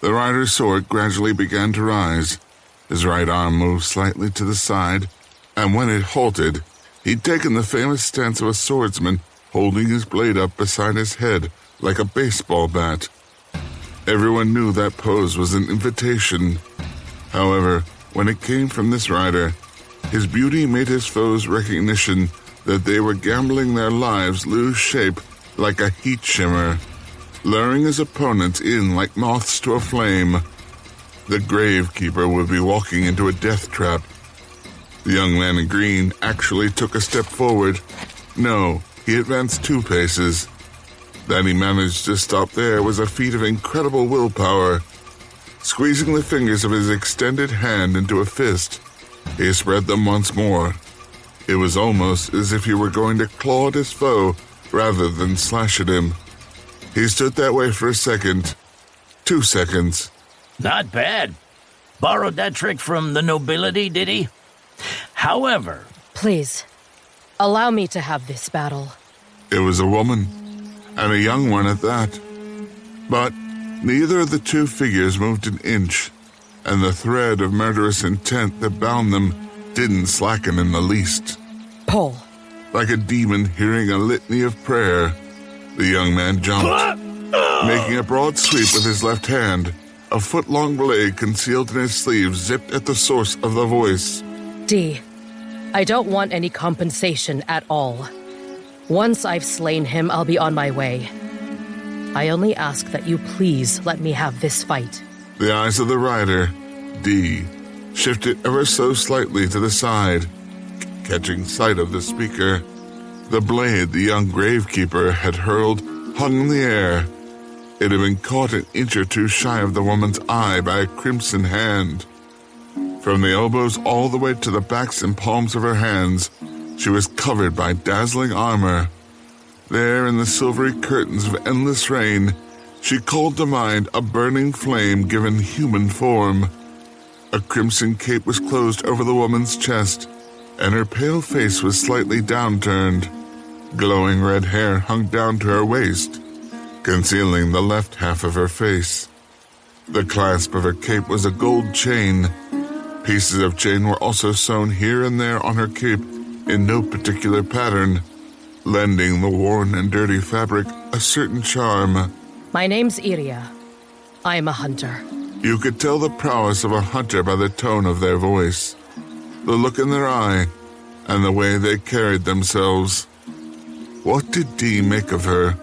The rider's sword gradually began to rise. His right arm moved slightly to the side, and when it halted, he'd taken the famous stance of a swordsman, holding his blade up beside his head like a baseball bat. Everyone knew that pose was an invitation. However, when it came from this rider, his beauty made his foes' recognition that they were gambling their lives lose shape like a heat shimmer, luring his opponents in like moths to a flame. The gravekeeper would be walking into a death trap. The young man in green actually took a step forward. No, he advanced 2 paces. That he managed to stop there was a feat of incredible willpower. Squeezing the fingers of his extended hand into a fist, he spread them once more. It was almost as if he were going to claw at his foe rather than slash at him. He stood that way for a second. 2 seconds. Not bad. Borrowed that trick from the nobility, did he? However... Please, allow me to have this battle. It was a woman, and a young one at that. But neither of the 2 figures moved an inch, and the thread of murderous intent that bound them didn't slacken in the least. Pull. Like a demon hearing a litany of prayer, the young man jumped, making a broad sweep with his left hand. A foot-long blade concealed in his sleeve zipped at the source of the voice. D, I don't want any compensation at all. Once I've slain him, I'll be on my way. I only ask that you please let me have this fight. The eyes of the rider, D, shifted ever so slightly to the side, catching sight of the speaker. The blade the young gravekeeper had hurled hung in the air. It had been caught an inch or 2 shy of the woman's eye by a crimson hand. From the elbows all the way to the backs and palms of her hands, she was covered by dazzling armor. There in the silvery curtains of endless rain, she called to mind a burning flame given human form. A crimson cape was closed over the woman's chest, and her pale face was slightly downturned. Glowing red hair hung down to her waist, concealing the left half of her face. The clasp of her cape was a gold chain. Pieces of chain were also sewn here and there on her cape in no particular pattern, lending the worn and dirty fabric a certain charm. My name's Iriya. I'm a hunter. You could tell the prowess of a hunter by the tone of their voice, the look in their eye, and the way they carried themselves. What did Dee make of her?